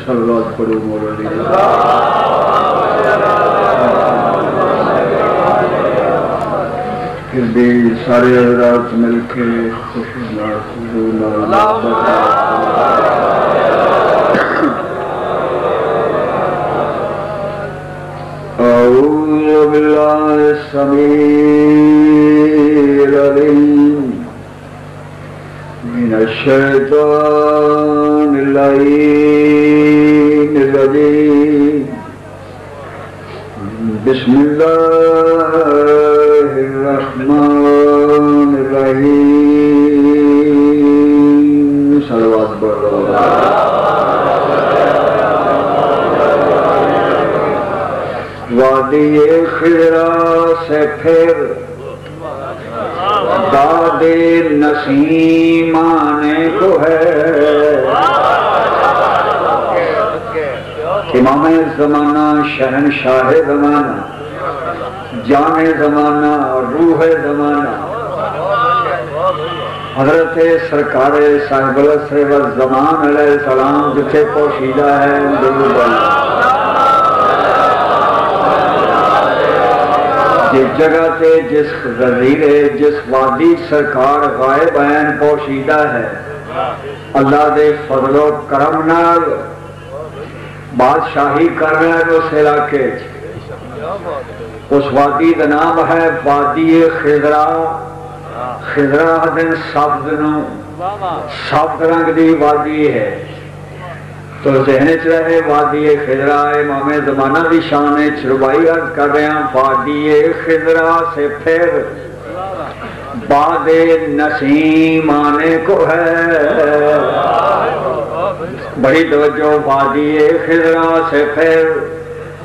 صلوات پڑھو مولا پھر بھی سارے حضرات مل کے خوشی اعوذ باللہ السمیع العلیم من الشیطان اللعین الرجیم بسم اللہ الرحمن الرحیم صلوات پڑھو وادی خضرا سے پھر باد نسیم آنے کو ہے امام زمانہ شہنشاہ زمانہ جان زمانہ روح زمانہ حضرت سرکار صاحب العصر والزمان علیہ السلام جتھے پوشیدہ ہے جس جگہ تے جس غزیرے جس وادی سرکار غائب ہیں پوشیدہ ہے اللہ دے فضل و کرم نال بادشاہی کر رہے ہیں اس علاقے اس وادی کا نام ہے وادی خضرا خضرا دن سبز رنگ دی وادی ہے تو ذہن چ رہے وادی خضرا امام زمانہ دی شان چربائی عرض کر رہے ہیں وادی خضرا سے پھر باد نسیم آنے کو ہے بڑی توجہ وادی خضرا سے پھر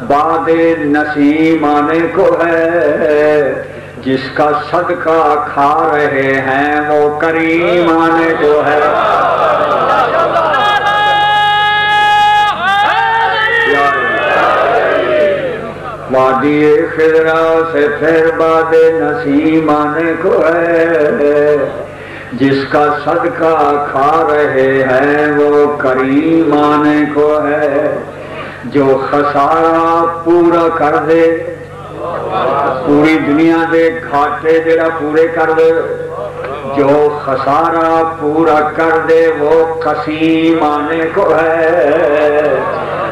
باد نسیم آنے کو ہے جس کا صدقہ کھا رہے ہیں وہ کریم آنے کو ہے وادی خضرا سے پھر باد نسیم آنے کو ہے جس کا صدقہ کھا رہے ہیں وہ کریم آنے کو ہے جو خسارہ پورا کر دے پوری دنیا دے گھاٹے جڑا پورے کر دے جو خسارہ پورا کر دے وہ قسیم آنے کو ہے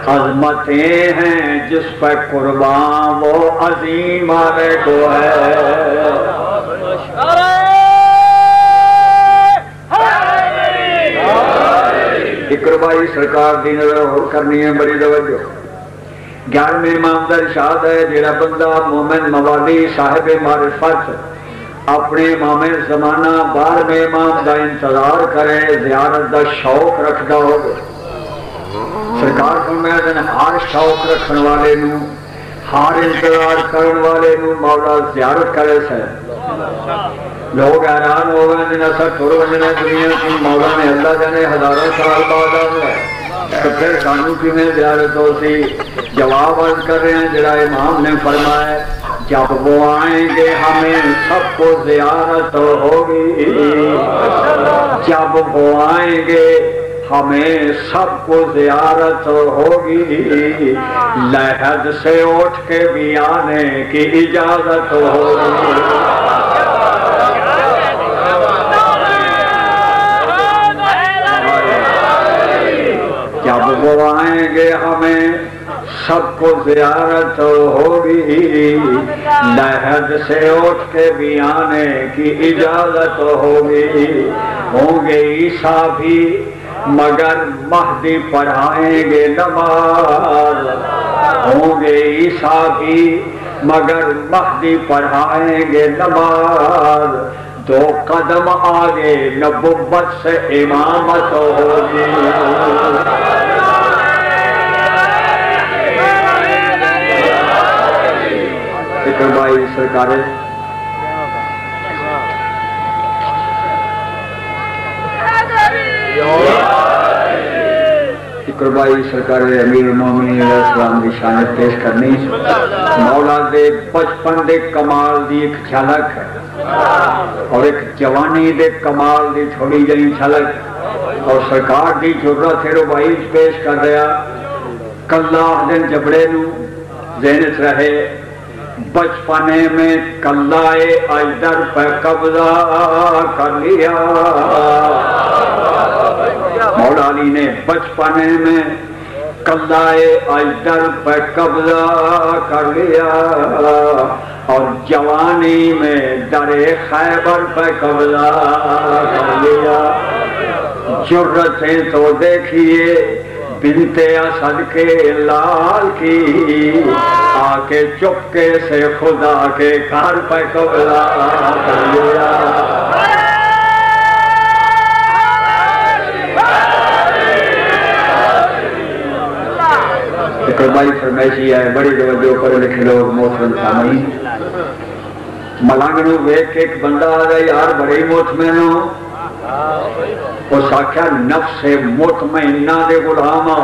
عظمتیں ہیں جس پر قربان وہ عظیم آنے کو ہے اقربائی سرکار دی نظر اور کرنی ہے بڑی توجہ 11ویں امام دا ارشاد ہے جڑا بندہ مومن موالی صاحب معرفت اپنے امام زمانہ 12ویں امام دا انتظار کرے زیارت دا شوق رکھدا ہوگا سرکار فرمایا دن ہر شوق رکھن والے نو ہر انتظار کرن والے نو مولا زیارت کرے سے لوگ حیران ہو گئے جن اثر ٹر وجنے دنیا کی مولا نے اللہ جانے ہزاروں سال بعد آئے تو پھر سانو کی میں زیارت ہو سی جواب عرض کر رہے ہیں جڑا امام نے فرمایا جب وہ آئیں گے ہمیں سب کو زیارت ہوگی جب وہ آئیں گے ہمیں سب کو زیارت ہوگی لحد سے اٹھ کے بھی آنے کی اجازت ہوگی جب وہ آئیں گے ہمیں سب کو زیارت ہوگی لحد سے اٹھ کے بھی آنے کی اجازت ہوگی ہوں گے عیسیٰ بھی مگر مہدی پڑھائیں گے نماز ہوں گے عیسیٰ بھی مگر مہدی پڑھائیں گے نماز 2 قدم آگے نبوت سے امامت ہوگی بھائی سرکاریں شکر بھائی سرکار امیر المومنین علیہ السلام کی شان پیش کرنی مولا دے بچپن دے کمال دی ایک جھلک ہے اور ایک جوانی دے کمال دی تھوڑی جہی جھلک اور سرکار دی جرت ربائی پیش کر رہا کلا دن جبڑے نو ذہن رہے بچپنے میں کلائے اجدر پہ قبضہ کر لیا مولا علی نے بچپنے میں کلائے اجدر پہ قبضہ کر لیا اور جوانی میں در خیبر پہ قبضہ کر لیا جرتیں تو دیکھیے بنت اسد کے لال کی آکے چپکے سے خدا کے گھر پہ قبضہ کر لیا بھائی فرمائشی ہے بڑی توجہ پڑھے لکھے لوگ محترم سامعین ملنگ نو ویکھ کے ایک بندہ آ رہا یار بڑے مطمئن ہو اس آخیا نفس مطمئنہ دے غلاما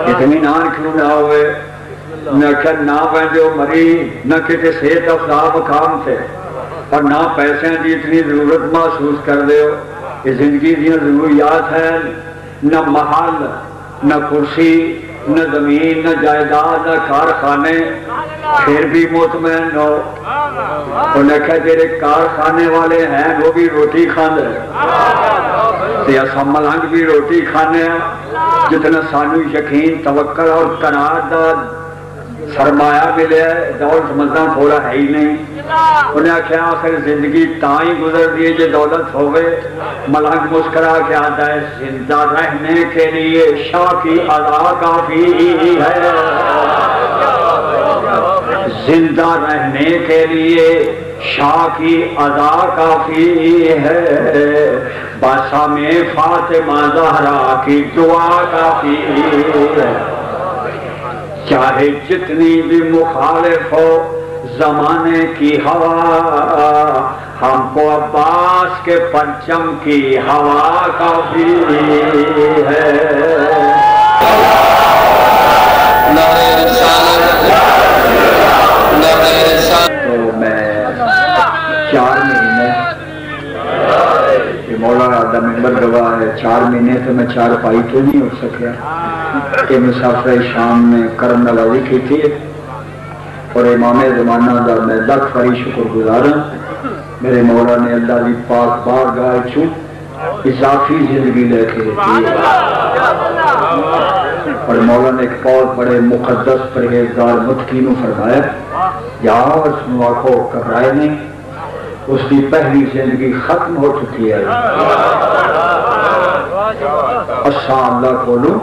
اطمینان کیوں نہ ہوئے نہ آخیا نہ پہنجو مری نہ کسی صحت افزا مقام سے اور نہ پیسے کی اتنی ضرورت محسوس کر دے ہو یہ زندگی دیا ضروریات ہیں نہ محل نہ کرسی نہ زمین نہ جائیداد نہ کارخانے پھر بھی مطمئن ہو انہوں نے کہا جیرے کارخانے والے ہیں وہ بھی روٹی کھانے یا سب ملنگ بھی روٹی کھانے ہیں جتنا سانو یقین توقع اور قناعت سرمایہ ملے ہے دولت منداں تھوڑا ہے ہی نہیں انہیں کہا آخر زندگی تائیں گزر دیئے جو دولت ہوئے ملنگ مسکرا کے آتا ہے زندہ رہنے کے لیے شاہ کی ادا کافی ہے زندہ رہنے کے لیے شاہ کی ادا کافی ہے باسا میں فاطمہ زہرا کی دعا کافی ہے چاہے جتنی بھی مخالف ہو زمانے کی ہوا ہم کو عباس کے پرچم کی ہوا کافی ہے تو میں 4 مہینے مولا دا ممبر گواہ ہے 4 مہینے تو میں 4 پائی تو نہیں اٹھ سکیا کہ مسافر شام میں کرم نوازی کی تھی اور امام زمانہ دا میں لکھ فری شکر گزارا میرے مولا نے اللہ دی پاک بارگاہ چوں اضافی زندگی لے کے دیتی ہے اور مولا نے ایک بہت بڑے مقدس پرہیزگار متقین فرمایا یا اس میں آنکھوں گھبرائے نہیں اس کی پہلی زندگی ختم ہو چکی ہے اچھا اللہ کھولو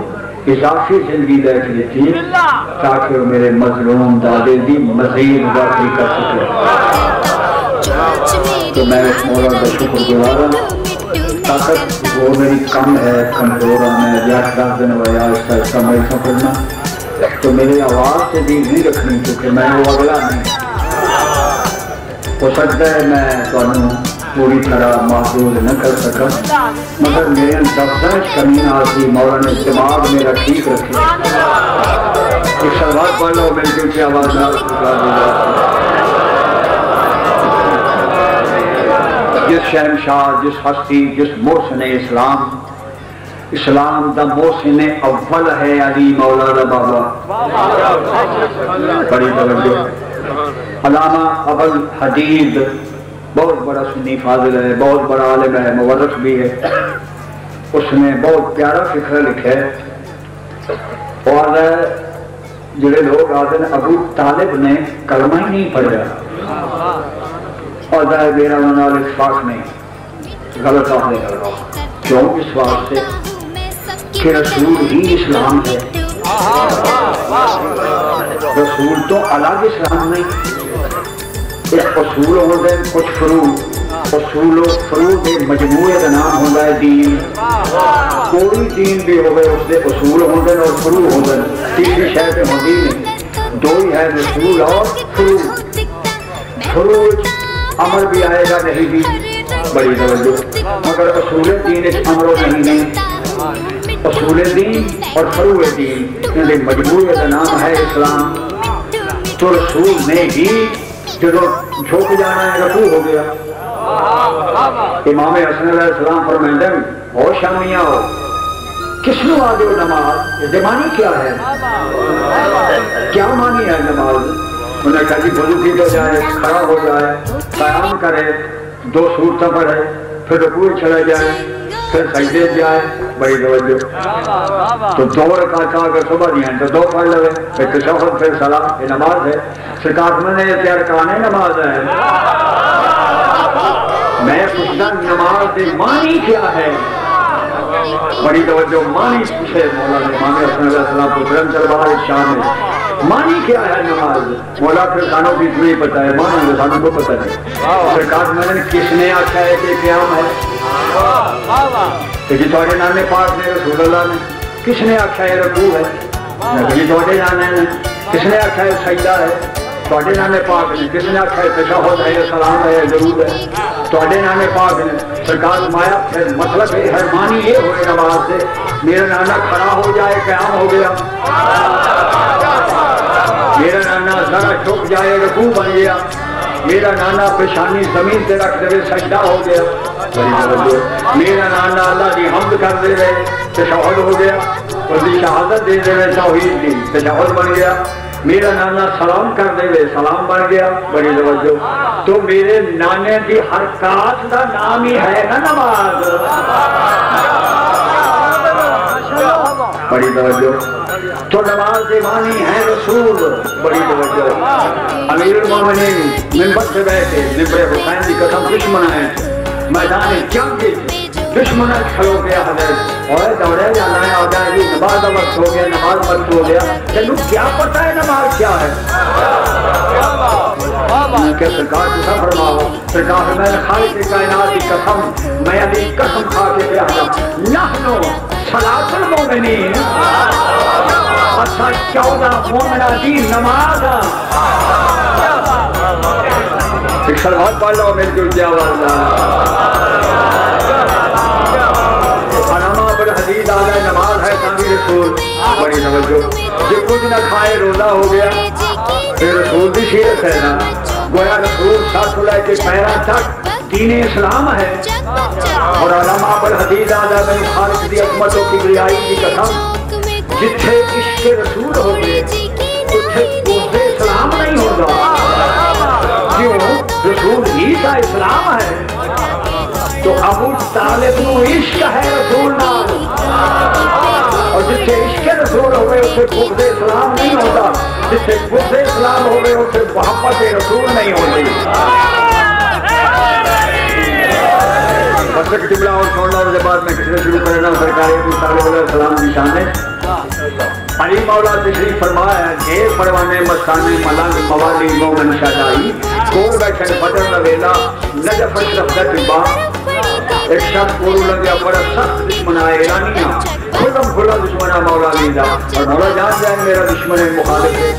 اضافی زندگی لے کے دیتی تاکہ وہ میرے مظلوم دادے دی مزید واقعی کر سکے تو میں اس مولا کا شکر گزارا طاقت وہ میری کم ہے کمزور میں 10 دن ہوا اس کا میں پڑھنا تو میری آواز سے بھی نہیں رکھنی کیونکہ میں وہ اگلا نہیں ہو سکتا ہے میں تمہیں پوری طرح محفوظ نہ کر سکا مگر میرے لفظ کمی نہ آتی مولا نے دماغ میرا ٹھیک رکھے ایک شروعات پڑھ لو میری دل سے آواز نہ جس شہنشاہ جس ہستی جس محسن اسلام اسلام دا محسن اول ہے علی مولانا بابا بڑی توجہ علامہ ابل حدید بہت بڑا سنی فاضل ہے بہت بڑا عالم ہے مورخ بھی ہے اس نے بہت پیارا فکر لکھا ہے اور جڑے لوگ آتے ہیں ابو طالب نے کلمہ ہی نہیں پڑھا اور میرا منال اتفاق نہیں غلط آپ نے کروا کیوں اس واسطے کہ رسول ہی اسلام ہے رسول تو الگ اسلام نہیں ایک اصول ہوتا ہے کچھ فروع اصول و فروع کے مجموعے کا نام ہوتا ہے دین کوئی دین بھی ہوگا اس کے اصول ہوتے ہیں اور فروع ہوتے ہیں تیسری شہر پہ ہوتی نہیں دو ہی ہے رسول اور فروع فروع امر بھی آئے گا نہیں بھی بڑی توجہ مگر اصول دین اس امر و نہیں اصول دین اور فروع دین، انہیں مجموعے کا نام ہے اسلام. تو رسول نے ہی جب جھوک جانا ہے رکوع ہو گیا. امام حسن علیہ السلام فرمائیں او شامیہ ہو، کس نے آگے ہو نماز؟ یہ معنی کیا ہے؟ کیا معنی ہے نماز؟ انہوں نے کہا جی وضو کی تو جائے، کھڑا ہو جائے، قیام کرے، 2 سورتیں پڑھے، پھر رکوع چلا جائے، پھر سجدے جائے. بڑی توجہ. تو 2 رکعت اگر صبح دی ہیں تو 2 پڑھ لے، پھر تشہد، پھر سلام. یہ نماز ہے. سرکار میں نے یہ ارکان نماز ہے. میں پوچھتا نماز کے معنی کیا ہے؟ بڑی توجہ. معنی پوچھے مولا نے. امام حسن علیہ السلام کو کرم دربار شام میں معنی کیا ہے نماز؟ مولا پھر سانوں بھی اتنا ہی پتا ہے، معنی تو سانوں کو پتہ نہیں. سرکار میں نے کس نے آخیا ہے کہ قیام ہے؟ کہ جی تھوڑے نانے پاک نے، رسول اللہ نے. کس نے آخیا ہے رکوع ہے؟ جی تھوڑے نانے نے. کس نے آخیا ہے سجدہ ہے؟ تھوڑے نانے پاک نے. کس نے آخیا ہے تشہد ہے، سلام ہے، ضرور ہے؟ تھوڑے نانے پاک نے. سرکار مایا پھر مطلب یہ ہے معنی یہ ہوئے نماز سے میرا نانا کھڑا ہو جائے قیام ہو گیا، میرا نانا ذرا جھک جائے رکوع بن گیا، میرا نانا پیشانی زمین پہ رکھ دے سجدہ ہو گیا. میرا نانا اللہ کی حمد کر دے رہے تشہد ہو گیا، اس کی شہادت دے دے رہے توحید کی تشہد بن گیا. میرا نانا سلام کر دے رہے سلام بن گیا. بڑی توجہ. تو میرے نانے کی حرکات کا نام ہی ہے نا نماز. بڑی توجہ. تو نماز کے معنی ہے رسول. بڑی توجہ. امیر المومنین منبر سے بیٹھے نبرے حسین کی قسم دشمن ہے میدان جنگ دشمن کھڑو گیا حضرت اور دوڑے جانا ہے آ جائے گی نماز وقت ہو گیا، نماز وقت ہو گیا. چلو کیا پتہ ہے نماز کیا ہے؟ کہ سرکار کسا فرماؤ. سرکار میں خالق کائنات کی قسم میں ابھی قسم کھا کے کہا نحنو صلاۃ المومنین. اچھا 14 مومنہ دی نماز. ایک سلوات پڑھ لو میری جو آواز علامہ بالحدید آگئے نماز ہے تعمیر رسول. بڑی توجہ. جو کچھ نہ کھائے روزہ ہو گیا. پھر رسول کی سیرت ہے نا. گویا رسول ساتھ لے کے پیرا تک دین اسلام ہے. اور علامہ بالحدید آگئے میں خالق دی عظمتوں کی بریائی کی قسم جتھے عشق رسول ہو گئے اتھے بغض اسلام نہیں ہوگا. کیوں؟ رسول ہی کا اسلام ہے. تو ابو طالب نو عشق ہے رسول نال، اور جسے عشق رسول ہوئے اسے بغض اسلام نہیں ہوتا. جسے بغض اسلام ہوئے اسے محبت رسول نہیں ہوتی. بس جملہ اور چھوڑنا اور بعد میں کسی نے شروع کرنا. سرکار ابو طالب علیہ السلام کی شان ہے. علی مولا تشریف فرمایا ہے پروانے مستانے ملنگ موالی مومن شادائی کول بیٹھن بدر نویلا نجف اشرف دتبا. ایک شخص کولو لگیا بڑا سخت دشمن آئے ایرانیاں کھلم کھلا دشمنہ مولا لیدہ. اور مولا جان جائے میرا دشمن مخالف ہے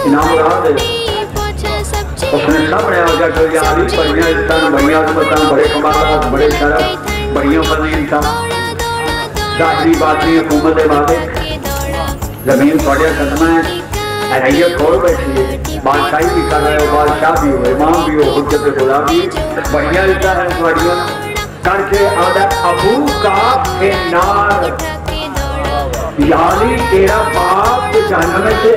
انعام رہا دے. اس نے سامنے آگیا کہ یا علی بڑیاں انسان بڑیاں عظمتاں بڑے کمالات بڑے شرف بڑیاں فضیل تھا. ظاہری باطنی حکومت وعدے زمین تھوڑے قدمہ ہے ریت کھول بیٹھی ہے. بادشاہی بھی کر رہے ہو، بادشاہ بھی ہو، امام بھی ہو، حجت خدا بھی بڑھیا لیتا ہے تھوڑیاں کر کے آدھا ابو کا نار یعنی تیرا باپ جہنم میں سے.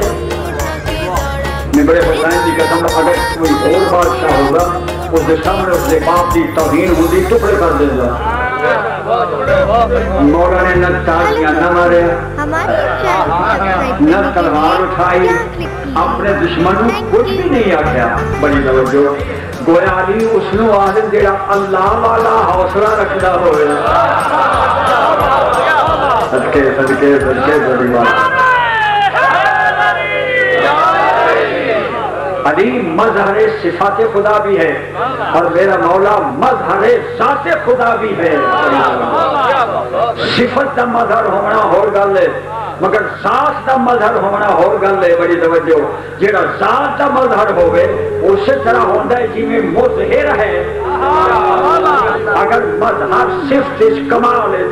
نبرے حسین کی قسم اگر کوئی اور بادشاہ ہوگا اس کے سامنے اس کے باپ کی توہین ہوتی ٹکڑے کر دے گا. مولا نے نہ تالیاں نہ مارے نہ تلوار اٹھائی، اپنے دشمنوں کچھ بھی نہیں آکھیا. بڑی توجہ. گویا علی اس نو آدم جڑا اللہ والا حوصلہ رکھدا ہوئے. صدقے صدقے صدقے بڑی بات. علی مظہر صفات خدا بھی ہے اور میرا مولا مظہر ذات خدا بھی ہے. صفت دا مظہر ہونا اور گل ہے مگر ذات دا مظہر ہونا اور گل ہے. بڑی توجہ. جڑا ذات دا مظہر ہوئے اسی طرح ہوتا ہے جی میں مظہر ہے. اگر مظہر صفت کمال ہے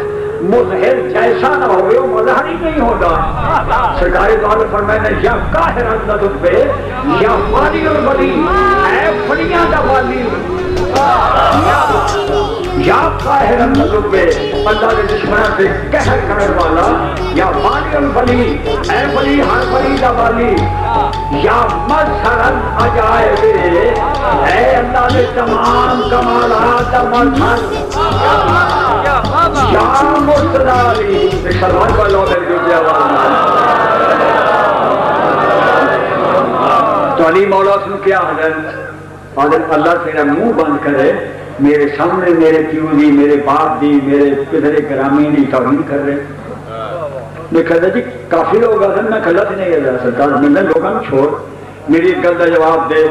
مظہر جیسا نہ ہوئے وہ مظہر ہی نہیں ہوگا. سرکار دو عالم فرمائے یا قاہر اندر پہ یا والی الولی اے فڑیاں دا والی یا قاہر اندر پہ اللہ کے دشمنہ سے قہر کرنے والا یا والی الولی اے ولی ہر ولی دا والی یا مظہر عجائب اے اللہ کے تمام کمالات دا مظہر یا مستداری ایک سلوان کا لوگ ہے جو تو علی مولا سن کیا حضرت اللہ تیرا منہ بند کرے میرے سامنے میرے پیو دی میرے باپ دی میرے پدر گرامی دی توہین کر رہے. میں کہتا جی کافی لوگ آدھن میں کھلا سے نہیں گیا سرکار میں لوگاں چھوڑ میری گل کا جواب دے.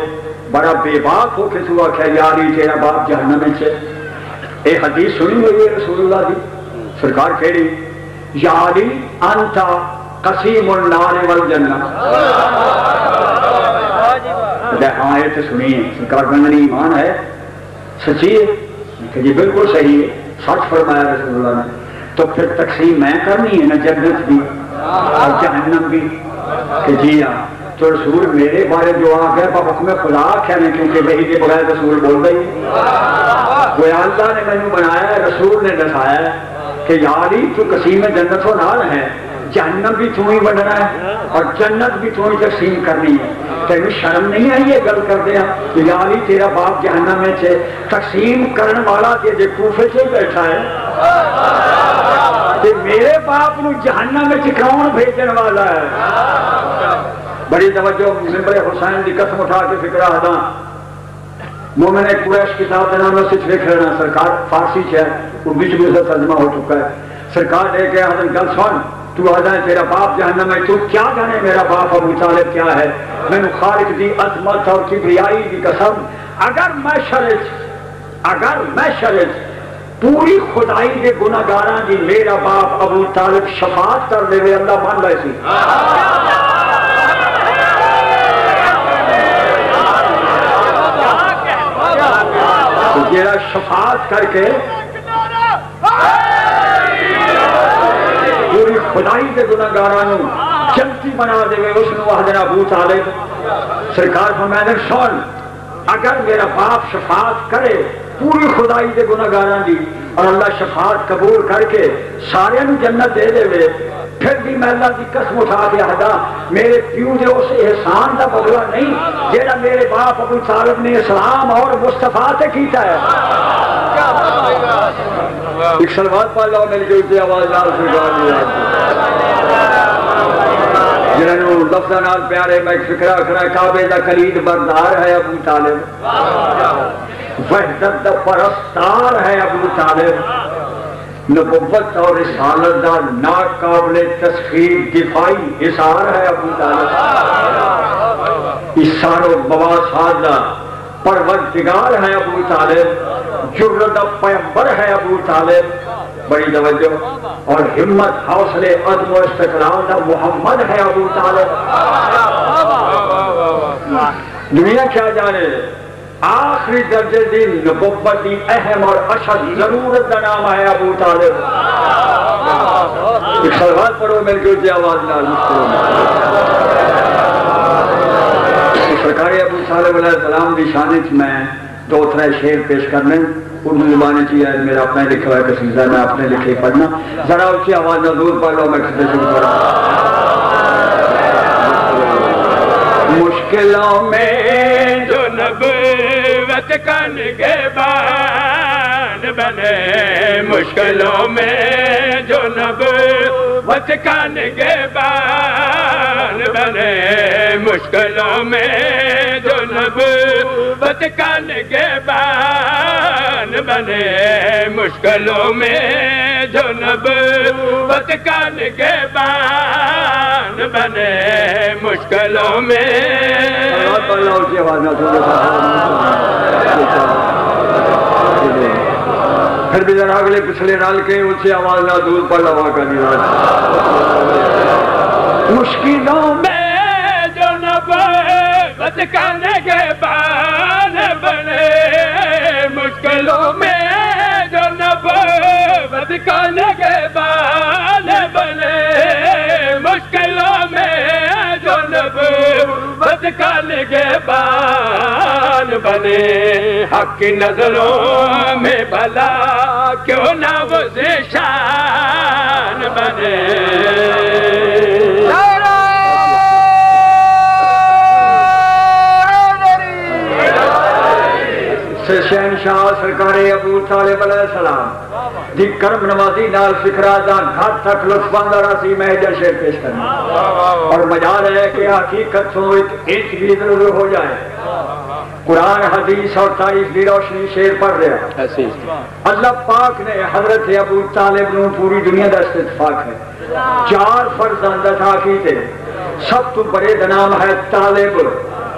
بڑا بے باک ہو کے سوا کیا یاری تیرا باپ جہنم میں چھے. ایک حدیث سنی ہوئی ہے رسول اللہ دی سرکار کہہ رہی یا علی انتا قسیم النار والجنہ. ہاں یہ تو سنی ہے سرکار بندنی ایمان ہے سچی ہے کہ جی بالکل صحیح ہے سچ فرمایا رسول اللہ نے. تو پھر تقسیم میں کرنی ہے نا جنت بھی اور جہنم بھی کہ جی ہاں. تو رسول میرے بارے جو آ گئے حکم خدا کہنے کیونکہ وہی کے بغیر رسول بول رہی وہ اللہ نے مجھے بنایا ہے رسول نے دکھایا ہے کہ یاری تو قسیم جنت و نار ہے جہنم بھی تو ہی بننا ہے اور جنت بھی تو ہی تقسیم کرنی ہے. تینوں شرم نہیں آئی یہ گل کرتے ہیں کہ یاری تیرا باپ جہنم میں سے تقسیم کرنے والا کہ کوفے سے بیٹھا ہے کہ میرے باپ نو جہنم میں کون بھیجن والا ہے. بڑی توجہ منبر حسین دی قسم اٹھا کے فکرہ ہدا مومن قریش کتاب دینا میں صرف دیکھ رہنا سرکار فارسی ہے اردو میں سے ترجمہ ہو چکا ہے. سرکار دے کے حضرت گل سن تو آدھا ہے تیرا باپ جہنم ہے تو کیا جانے میرا باپ ابو طالب کیا ہے. میں نے خالق دی عظمت اور کبریائی دی قسم اگر میں شرط پوری خدائی کے گناہگاراں دی میرا باپ ابو طالب شفاعت کر دے وے اللہ مان لے سی. جیڑا شفاعت کر کے پوری خدائی کے گناہگاراں جنتی بنا دے گے اس نے حضرت ابو طالب سرکار فرمایا سن اگر میرا باپ شفاعت کرے پوری خدائی کے گناہگاراں دی اور اللہ شفاعت قبول کر کے سارے جنت دے دے وے پھر بھی میں اللہ کی قسم اٹھا کے ہدا میرے پیو دے اس احسان کا بدلہ نہیں جیڑا میرے باپ ابو طالب نے اسلام اور مصطفیٰ سے کیتا ہے. ایک سلوات پا اللہ مل کے آواز نال سرکار جنہوں لفظہ نال پیارے میں ایک فکرہ کرا کعبے دا کلید بردار ہے ابو طالب وحدت دا پرستار ہے ابو طالب نبوت اور رسالت دا ناقابل تسخیر دفاعی اثار ہے ابو طالب. اثار و بواسات دا پروردگار ہے ابو طالب جرت دا پیغمبر ہے ابو طالب. بڑی توجہ اور ہمت حوصلے عزم و استقلال دا محمد ہے ابو طالب. دنیا کیا جانے آخری درجے دی نبوت دی اہم اور اشد ضرورت دا نام ہے ابو طالب. ایک سلوات پڑھو میرے کے اچھی آواز نال سرکار ابو طالب علیہ السلام دی شانچ میں دو ترے شعر پیش کرنے اردو زبان چاہیے میرا اپنے لکھا ہوا قصیدہ میں اپنے لکھے پڑھنا ذرا اچھی آواز نال دور پڑھ لو میں کھتے شروع کرا. مشکلوں میں جو نبوت کا نگہبان بنے مشکلوں میں جو نبوت کا نگہبان بنے مشکلوں میں جو نبوت کا نگہبان بنے مشکلوں میں جو نبوت کا نگہبان بنے مشکلوں میں پھر بھی ذرا اگلے پچھلے ڈال کے اونچی آواز نہ دور پر لوا کا نیاز. مشکلوں میں جو نبوت کا نگہبان بنے مشکلوں میں جو نبوت کا نگہبان کا نگہبان بنے، حق کی نظروں میں بھلا کیوں نہ وہ ذیشان بنے۔ شہنشاہ سرکار ابو طالب علیہ السلام دی کرم نوازی نال فکرہ دا گھر تک لطف اندر سی میں جا شعر پیش کرنا اور مجال ہے کہ حقیقت تو ایک بھی ضرور ہو جائے۔ قرآن حدیث اور تاریخ دی روشنی شعر پڑھ رہا۔ اللہ پاک نے حضرت ابو طالب نو پوری دنیا دا اتفاق ہے 4 فرزند عطا کیتے، سب تو بڑے دا نام ہے طالب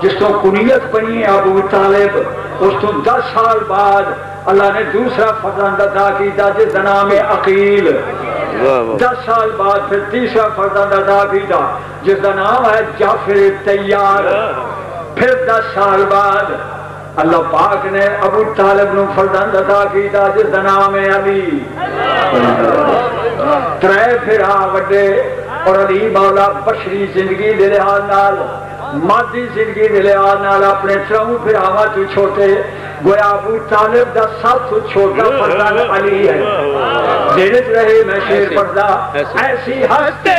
جس تو کنیت بنی ہے ابو طالب۔ اس تو 10 سال بعد اللہ نے دوسرا فرزند عطا کیتا جس کا نام ہے عقیل۔ 10 سال بعد پھر تیسرا فرزند عطا کیتا جس کا نام ہے جعفر تیار۔ پھر 10 سال بعد اللہ پاک نے ابو طالب نو فرزند عطا کیتا جس کا نام ہے علی۔ 3 پھرا وڈے اور علی مولا بشری زندگی دے لحاظ نال مادی زندگی دے لحاظ نال اپنے 3 پھراواں تو چھوٹے، گویا ابو طالب دا سب تو چھوٹا فرزند علی ہے۔ دیرت رہے میں شعر پڑھدا، ایسی ہستے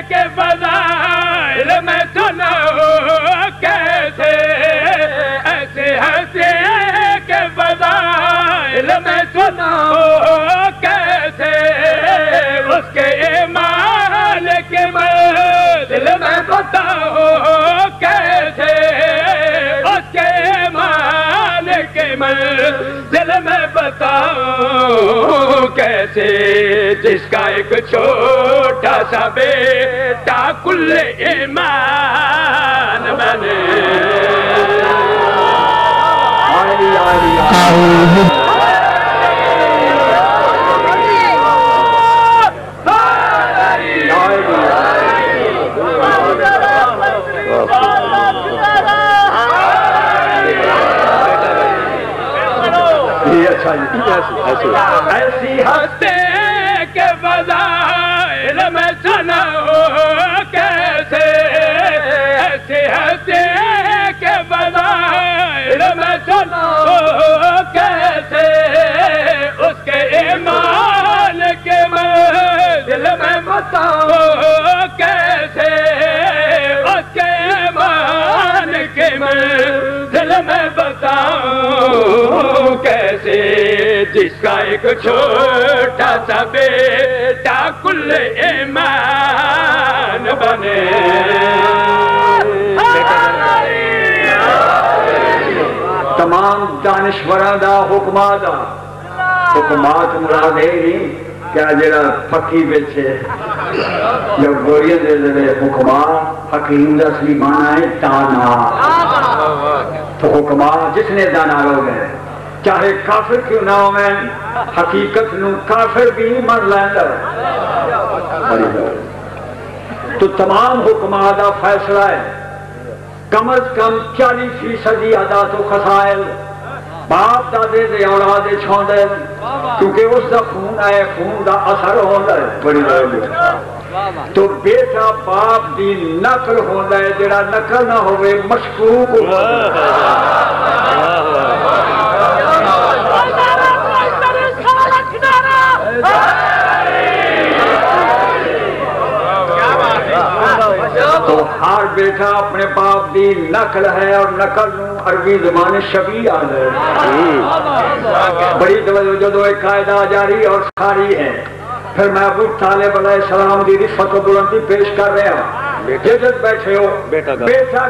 کے فضائل میں سناؤں کیسے، ایسی ہستے کے فضائل میں سناؤں کیسے، اس کے ایمان کے منزل میں بتاؤں کیسے، اس کے ایمان کے منزل میں بتاؤں کیسے، جس کا ایک چھوٹا سا بیٹا کل ایمان بنے۔ ایسی ہستے کے فضائل میں سناؤں کیسے، ایسی ہستے کے فضائل میں سناؤں کیسے، اس کے ایمان کے منزل میں بتاؤں کیسے، اس کے ایمان کے منزل میں بتاؤں کیسے، جس کا ایک چھوٹا سا بیٹا کل ایمان بنے۔ تمام دانشوراں دا حکمات مراد ہے نہیں کیا جڑا پکی بیچے یا گوریاں دے دے حکمات، حکیم دا اصلی معنی ہے دانا۔ تو حکمات جس نے دانا لوگ ہیں چاہے کافر کیوں نہ ہو، میں حقیقت نو کافر بھی من لیندر۔ تو تمام حکمات دا فیصلہ ہے کم از کم 40% عادات و خصائل باپ دادے دے اولاد چھوندے، کیونکہ اس دا خون ہے، خون دا اثر ہوندا ہے بڑی بڑی۔ تو بیٹا باپ دی نقل ہوندا ہے، جڑا نقل نہ ہوئے مشکوک ہوندا ہے۔ تو ہر بیٹا اپنے باپ دی نقل ہے، اور نقل نو عربی زبان شبیہ ہے۔ بڑی توجہ جدو ایک قاعدہ جاری اور ساری ہے۔ پھر میں ابو طالب علیہ السلام دی رفعت و بلندی پیش کر رہا ہوں۔ جدت بیٹھے ہو بیٹا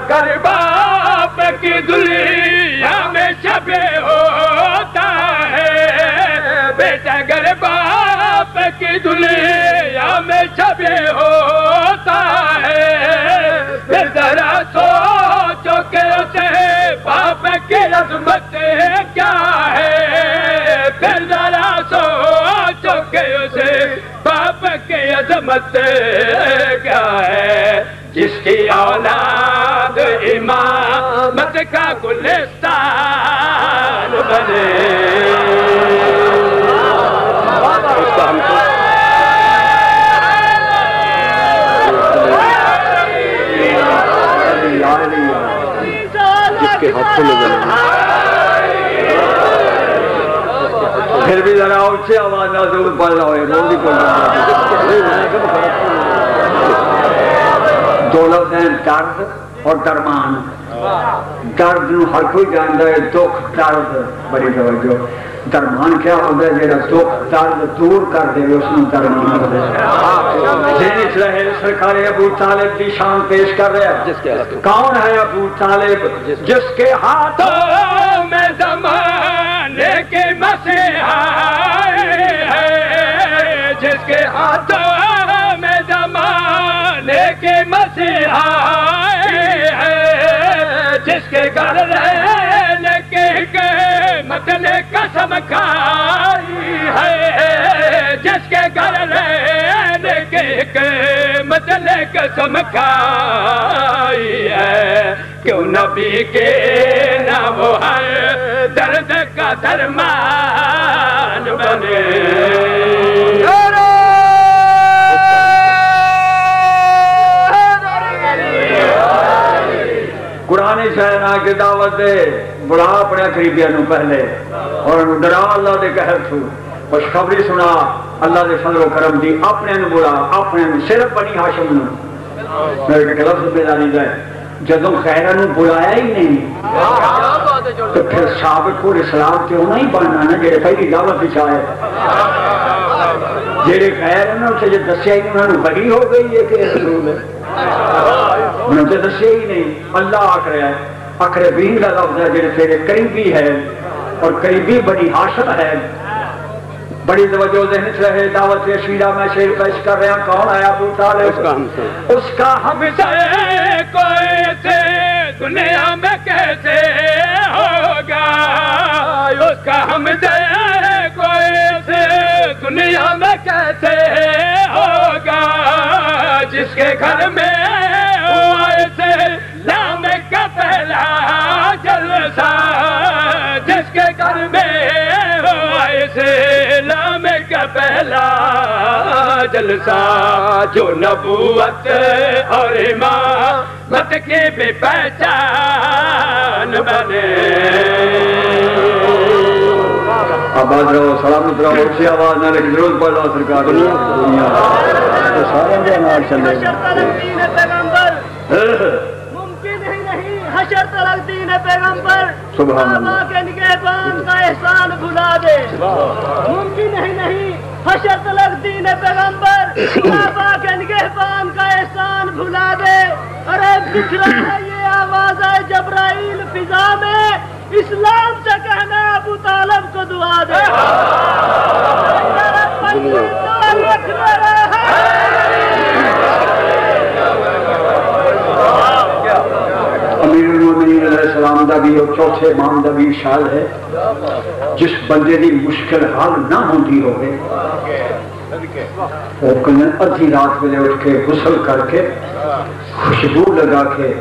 گر باپ کی دنیا میں شبے ہوتا ہے، بیٹا گر باپ کی دنیا میں شبے ہوتا ہے، پھر ذرا سوچو کہ اسے باپ کی عظمت کیا ہے، پھر ذرا سوچو کہ اسے باپ کی عظمت کیا ہے، جس کی اولاد امامت کا گلستان بنے۔ کے ہاتھوں میں ضرور پھر بھی ذرا اونچی آواز نہ ضرور پڑھ رہا ہوئے دو لفظ ہیں درد اور درمان درد نو ہر کوئی جانتا ہے دکھ درد بڑی توجہ درمان کیا ہوتا ہے جیڑا دکھ درد دور کر دے اس نے درمان ہوتا ہے جنس رہے سرکار ابو طالب کی شان پیش کر رہے ہیں کون ہے ابو طالب جس کے ہاتھوں میں زمانے کے مسیحا ہے جس کے ہاتھوں میں زمانے کے مسیحا ہے جس کے گھر رہنے کے مطلب قسم کھائی ہے جس کے گھر رہنے کے مطلب قسم کھائی ہے کیوں نبی کے نام ہر درد کا درمان بنے قرآن شہرہ کی دعوت دے بڑھا اپنے قریبیاں نو پہلے اور ڈرا اللہ دے قہر تو خوشخبری سنا اللہ دے فضل و کرم دی اپنے نو بڑھا اپنے نو صرف بنی ہاشم نو میرے کہ لفظ بیدانی جائے جدوں خیرہ نو بلایا ہی نہیں تو پھر سابق اور اسلام کے ہونا ہی بننا نا جیڑے پہلی دعوت بچائے جیڑے خیرہ نا اسے جو دسیا ہی انہوں نے بڑی ہو گئی ہے کہ رسول ہے انہوں نے دسیا ہی نہیں اللہ آکھ رہا ہے اقربین کا لفظ ہے جیڑے تیرے قریبی ہے اور قریبی بڑی حاشر ہے بڑی توجہ ذہن سے رہے دعوت شیرہ میں شیر پیش کر رہے ہیں کون ہے ابو طالب اس کا ہم سے کوئی سے دنیا میں کیسے ہوگا اس کا ہم سے کوئی سے دنیا میں کیسے ہوگا جس کے گھر میں سے نام کا پہلا جلسہ جس کے گھر میں سے نام کا پہلا جلسہ جو نبوت اور امامت کی بھی پہچان بنے آباد رہو سلامت رہو اچھی آواز نہ لیکن ضرور پڑھ رہا سرکار سارے جانار چلے ممکن ہی نہیں حشر تلک دین پیغمبر سبحان اللہ کے نگہبان کا احسان بھلا دے ممکن ہی نہیں حشر تلک دین پیغمبر صحابہ کے نگہبان کا احسان بھلا دے ارے بکھرا ہے یہ آواز ہے جبرائیل فضا میں اسلام سے کہنا ابو طالب کو دعا دے امیر المومنین علیہ السلام دا بھی اور چوتھے امام دا بھی شال ہے جس بندے دی مشکل حال نہ ہوتی ہوگی وہ کنن ادھی رات میں اٹھ کے غسل کر کے خوشبو لگا کے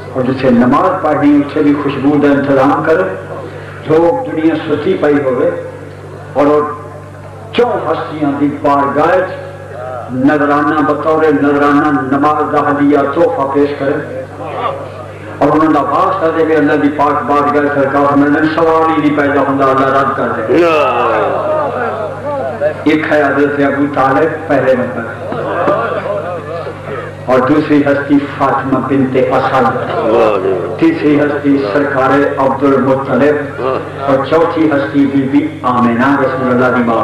اور جسے نماز پڑھنی اسے بھی خوشبو دا انتظام کرے جو دنیا ستی پئی ہوئے اور چون ہستیاں دی بارگاہ نظرانہ بطور نظرانہ نماز دا ہدیہ تحفہ پیش کرے اور انہوں نے واسطہ دے بھی اللہ دی پاک بارگاہ سرکار میں نے سوال ہی نہیں پیدا ہوتا اللہ رد کر دے ایک ہے حضرت ابو طالب پہلے نمبر اور دوسری ہستی فاطمہ بنت اسد تیسری ہستی سرکار عبد المطلب اور چوتھی ہستی بی بی آمنہ رسول اللہ دی ماں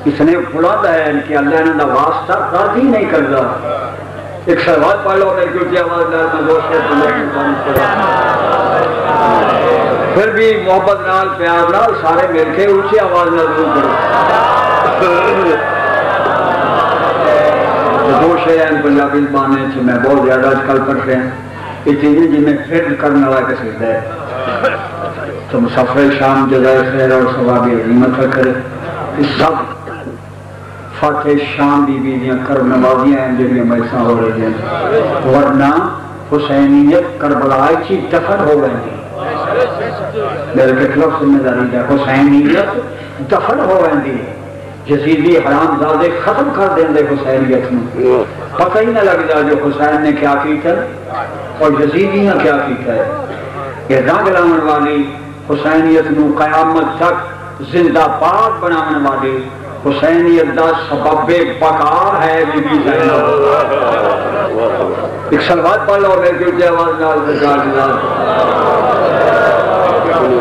اس نے بلاتا ہے کہ اللہ نے واسطہ راضی نہیں کرتا ایک سوال پڑھ لو میری کیونکہ آواز پھر بھی محبت نال پیار نال سارے مل کے اونچی آواز نال ضرور کرو دو شہر پنجابی زبان میں بہت زیادہ آج کل پڑھ رہے ہیں یہ چیزیں جن میں فکر کرنے والا کسی ہے تو مسافر شام جزائر خیر اور ثوابی عظیمت کرے اس سب فاتح شام بی بی دیاں کرب نوازیاں ہیں جنہیں میسا ہو رہی ہیں ورنہ حسینیت کربلائی چی دفن ہو گئی ہیں میرے کتلوں ذمہ داری ہے حسینیت دفن ہو گئی ہیں یزیدی حرام زادے ختم کر دیں دے حسینیت میں، پتہ ہی نہ لگتا جو حسین نے کیا کیتا اور یزیدیاں کیا کیتا ہے۔ یہ رنگ لاؤن والی حسینیت نو قیامت تک زندہ باد بناون والی حسینیت دا سبب بقا ہے بی بی زینب۔ ایک صلوات پڑھ لو میرے اونچی آواز نال سرکار دی ذات۔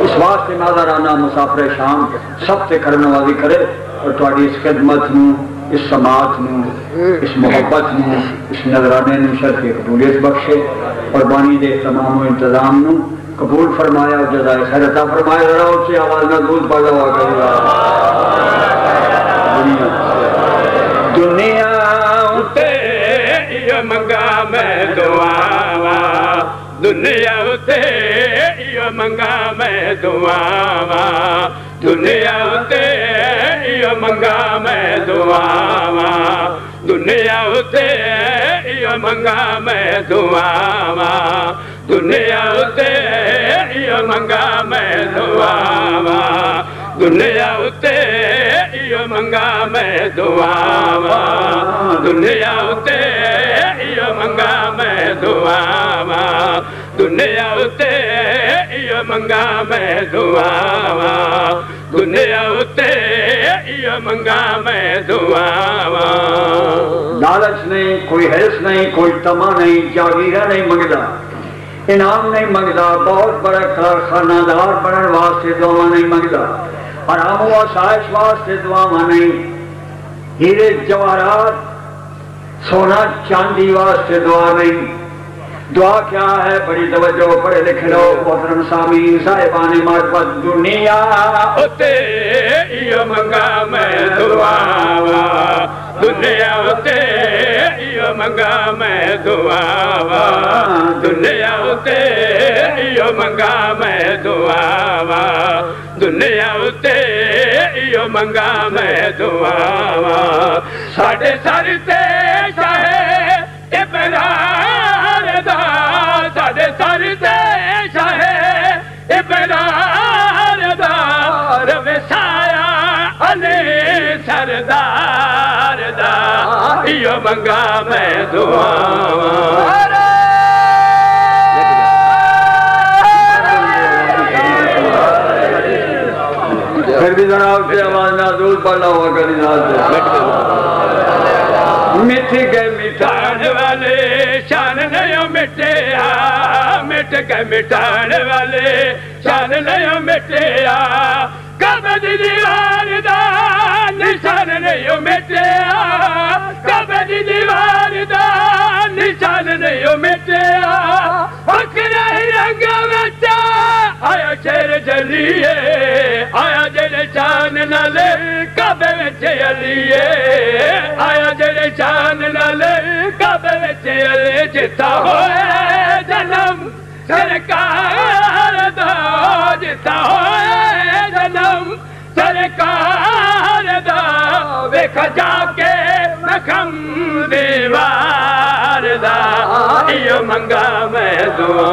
اس واسطے ناظرانہ مسافر شام سب تے کرنے والی کرے اور تہاڈی اس خدمت نو، اس سماعت نو، اس محبت نو، اس نظرانے نو شرف قبولیت بخشے اور بانی دے تمام و انتظام نو قبول فرمایا اور جزائے خیر عطا فرمایا۔ ذرا اونچی آواز نال درود پڑھ لو دنیا اتے یہ منگا میں دعا، دنیا اتے یہ منگا میں دعا، دنیا اتے یہ منگا میں دعا، دنیا اتے یہ منگا میں دعا، دنیا اتے یہ منگا میں دعا، دنیا اتے یہ منگا میں دعا، دنیا اتے یہ منگا میں دعا، دنیا اتے یہ منگا میں دعا، دنیا اتے یہ منگا میں دعا۔ لالچ نہیں، کوئی حرص نہیں، کوئی تما نہیں، جاگیرہ نہیں منگدا، انعام نہیں منگدا، بہت بڑا کارخانہ دار بنن واسطے دعا نہیں منگدا، حرام و آسائش واسطے دعا نہیں، ہیرے جواہرات سونا چاندی واسطے دعا نہیں۔ دعا کیا ہے؟ بڑی توجہ، پڑھے لکھے لوگ محترم سامعین صاحبان معرفت، دنیا اتے یہ منگا میں دعا، دنیا اتے یہ منگا میں دعا، دنیا اتے یہ منگا میں دعا، دنیا اتے یہ منگا میں دعا، ساڈے سر تے شاہ ابرار دا، ساڈے سر تے شاہ ابرار دا، روے سایہ علی سردار دا، یہ منگا میں دعا۔ پھر بھی جناب سے آواز نازول پڑھنا ہوا کری ذات مٹھ گئے مٹھان والے شان نہیں مٹیا، مٹ گئے مٹھان والے شان نہیں مٹیا، کعبے دی دیوار دا نشان نہیں مٹیا، کعبے دی دیوار دا نشان نہیں مٹیا، اکرا ہی رنگ بچا آیا شیر جلیے، آیا جل شان نالے کعبے وچ علیے، آیا جل شان نالے کعبے وچ علی، جتا ہوئے جنم سرکار دا، جتا ہوئے جنم سرکار دا، ویکھ جا کے مکھم دیوار دا، یہ منگا میں دعا۔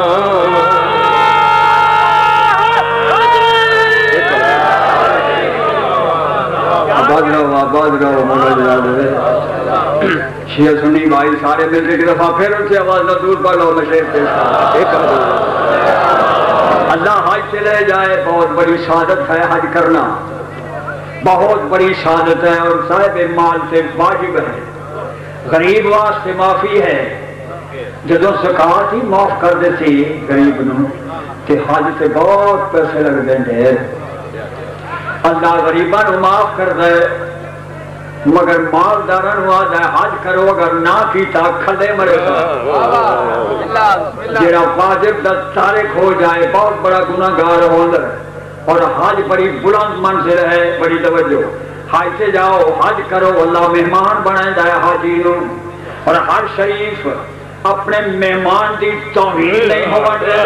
آباد رہو مولا جلال شیعہ سنی بھائی سارے مل کے دفعہ پھر ان سے آواز نہ دور پڑھ لو مشیر سے۔ اللہ حج سے لے جائے، بہت بڑی سعادت ہے حج کرنا، بہت بڑی سعادت ہے اور صاحب مال سے واجب ہے، غریب واسطے معافی ہے، جدوں زکات ہی معاف کر دیتی غریب نو تے حج سے بہت پیسے لگ دیں، اللہ غریباں نو معاف کر دے، مگر مالداراں نو آدھا حج کرو، اگر نہ کیتا کھلے مرے جیڑا واجب دا تارک ہو جائے بہت بڑا گناہگار ہوندہ، اور حج بڑی بلند منزل ہے، بڑی توجہ، حج سے جاؤ حج کرو، اللہ مہمان بنائے جائے حاجی نو، اور ہر شریف اپنے مہمان دی توہین نہیں ہوا دے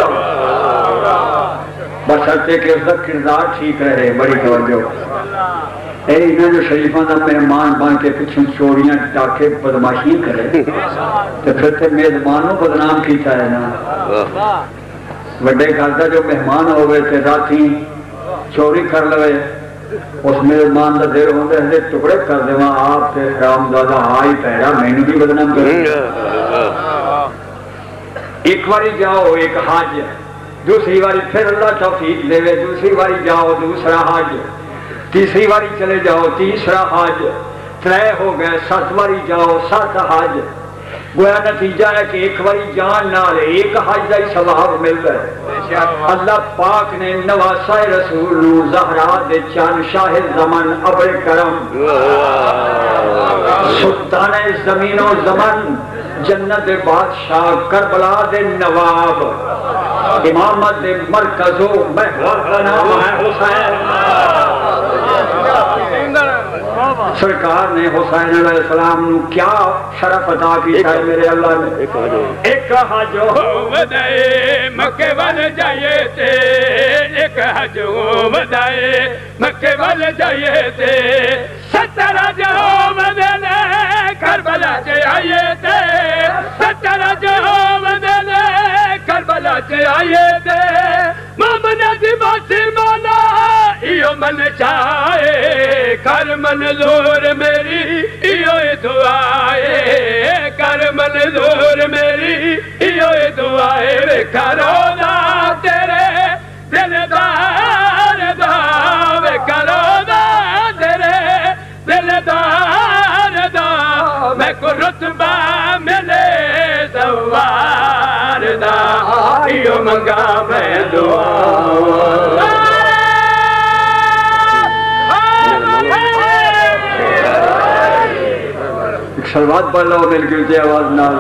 بشرطے کہ اس کا کردار ٹھیک رہے، بڑی توجہ۔ اے انہیں جو شریفان دا مہمان بن کے پچھوں چوریاں ڈاکے بدماشی کرے تو پھر تے میزبانوں بدنام کیتا ہے نا، وڈے گھر دا جو مہمان ہوئے تے راتی چوری کر لوے اس میزبان کا دیر ہوتے ہیں ٹکڑے کر دے آپ کے حرام زادہ ہائی پیرا مینو بھی بدنام کریں ایک باری جاؤ ایک حج دوسری باری پھر اللہ توفیق دے دوسری باری جاؤ دوسرا حج تیسری باری چلے جاؤ تیسرا حج 3 ہو گئے 7 باری جاؤ 7 حج گویا نتیجہ ہے کہ ایک باری جان نال ایک حج کا ہی ثواب ملتا ہے اللہ پاک نے نواسا رسول نو زہرا دے چان شاہ زمان ابر کرم سلطان زمین و زمن جنت بادشاہ کربلا دے نواب امامت دے مرکز و محور کا نام ہے حسین سرکار نے حسین علیہ السلام نو کیا شرف عطا کی ہے میرے اللہ نے ایک حج ودائے مکے وال جائے تے ایک حج ودائے مکے وال جائے تے 70 حج ودائے کربلا جائے تے 70 حج ودائے کربلا جائے تے مومن دی باسی مولا ایو من چاہے کر منظور میری ایو دعائے کر منظور میری ایو دعائے کرو دا تیرے دلدار دا کرو دا تیرے دلدار دا میں کو رتبہ ملے زوار دا ایو منگا میں دعا شروعات پڑھ لو مل کے آواز نال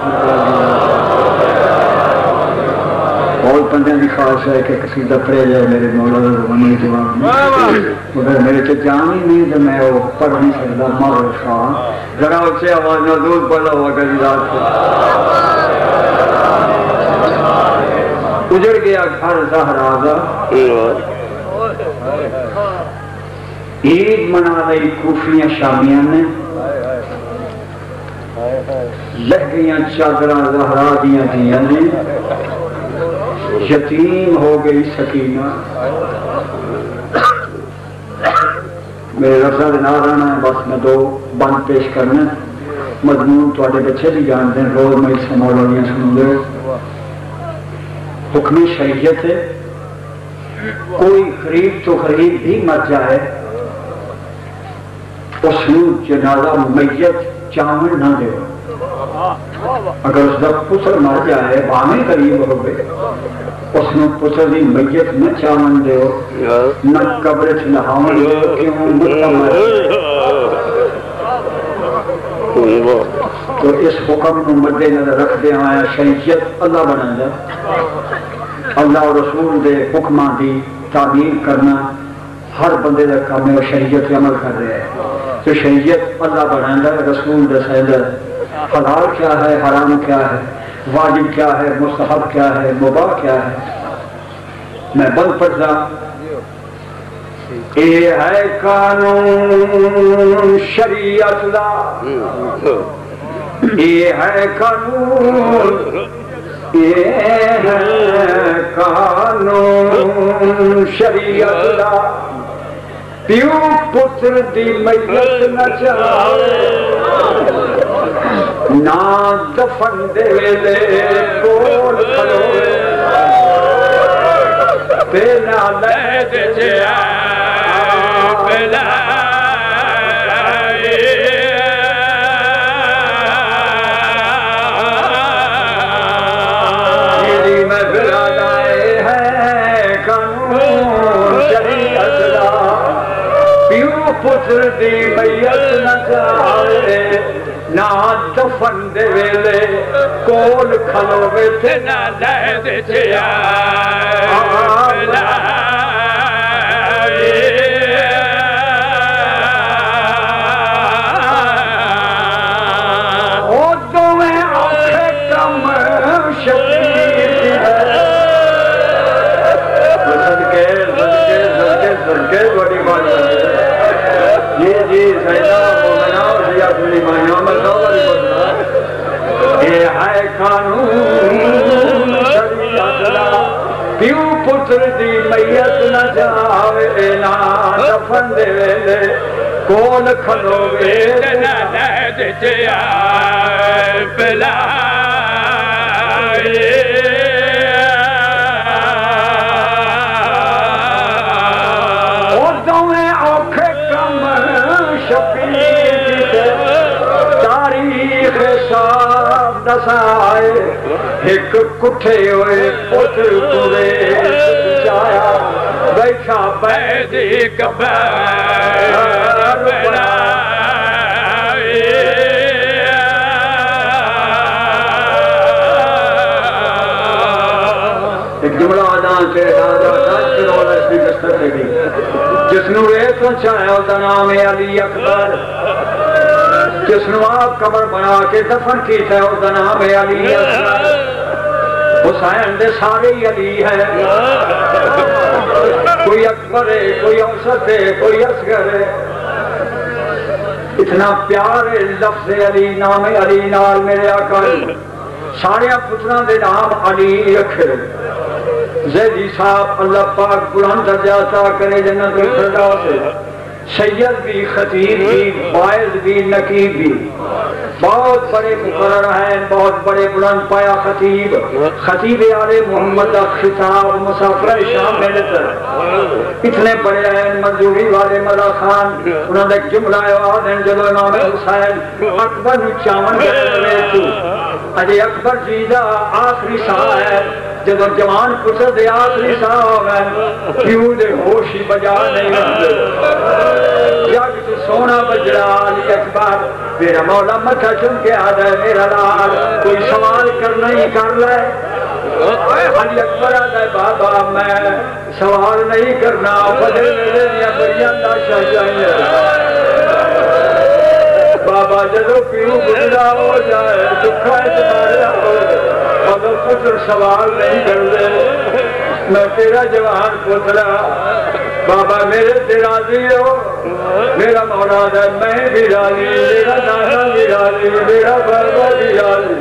اور بندے کی خواہش ہے کہ قصیدہ پڑھے جائے میرے مولا زبانی جواب مگر میرے تو جان ہی نہیں تو میں وہ پڑھ نہیں سکتا مر خواہ ذرا اچھے آواز نال دور پڑھ لو اگر رات اجڑ گیا گھر زہرا دا عید منا رہی کوفیاں شامیاں نے لگ گئیاں چادراں زہرا دیاں دیاں نے یتیم ہو گئی سکینہ میرے رفضہ دنار آنا ہے بس میں 2 بند پیش کرنا مضمون تو آڑے بچے بھی جانتے ہیں روز میں اس سے مولانیاں سنوں دے حکم شریعت ہے کوئی غریب تو غریب بھی مر جائے اس نے جنازہ میت چاول نہ دے اگر اس کا پتر مر جائے باہیں قریب ہو گئے اس نے پتر دی میت نہ چاول دے نہ قبر چ نہاون دے کیوں متمر تو اس حکم نو مد نظر رکھتے آیا شریعت اللہ بنانا اللہ اور رسول دے حکماں دی تعمیر کرنا ہر بندے کا کام ہے شریعت عمل کر رہے ہیں تو شریعت اللہ بنانا رسول دسائدہ حلال کیا ہے حرام کیا ہے واجب کیا ہے مستحب کیا ہے مباح کیا ہے میں بند پڑھتا اے ہے قانون شریعت لا اے ہے قانون اے ہے قانون شریعت لا پیو پتر دی میت نہ چاہے نہ دفن دے لے کول کھلوے پینا لے دے جیا پیلا میری میں بلا لائے ہیں قانون شریعت لا پیو پتر دی میت نہ چاہے نہ دفن دے ویلے کول کھلوے تے نہ لے دے جیا او دویں آنکھیں کم شکیر صدقے بڑی بات جی جی سیدہ مومنہ وزیہ سلی مائنہ اے ہے قانون شریعت لا پیو پتر دی میت نہ جاوے نا دفن دے ویلے کول کھلوے نہ لہد چیا پلائے اور دویں اوکھے کم شبیر تاریخ صاحب دسائے ایک کٹھے ہوئے پتر کوے چایا بیٹھا بیدی کبیر بلائے ایک جملہ آدان سے دادا چلولا اس نے دستر دے دی جس نے ریت چاہے ہوتا نام علی اکبر جس نے آپ قبر بنا کے دفن کیتا ہے ہوتا نام علی اکبر حسین دے سارے علی ہے کوئی اکبر ہے کوئی اوسط ہے کوئی اصغر ہے اتنا پیار ہے لفظ علی نام علی نال میرے آقا سارے پتران دے نام علی رکھے زیدی صاحب اللہ پاک بلند درجہ عطا کرے جنت الفردوس سید بھی خطیب بھی باعث بھی نقیب بھی بہت بڑے مقرر ہیں بہت بڑے بلند پایا خطیب خطیب آل محمد خطاب مسافر شام ملتر اتنے بڑے ہیں منظوری والے ملا خان انہوں نے ایک جملہ آواد ہیں جلو امام حسین اکبر چاون کرنے تو اجے اکبر جیدہ آخری ساہ ہے جب جوان پتر دے آخری ساہ ہوگئے کیوں دے ہوشی بجا نہیں رہتے جگ تو سونا بجڑا علی اکبر میرا مولا متھا چم کے آدھا ہے میرا لال کوئی سوال کرنا ہی کر لے علی اکبر آدھا ہے بابا میں سوال نہیں کرنا فضل میرے دیا بریان دا شاہ جائیں بابا جدو پیو گزرا ہو جائے دکھا اتمارا ہو جائے اگر پتر سوال نہیں کر دے میں تیرا جوان پترا بابا میرے سے راضی ہو میرا مولاد ہے میں بھی راضی میرا نانا بھی راضی میرا بابا بھی راضی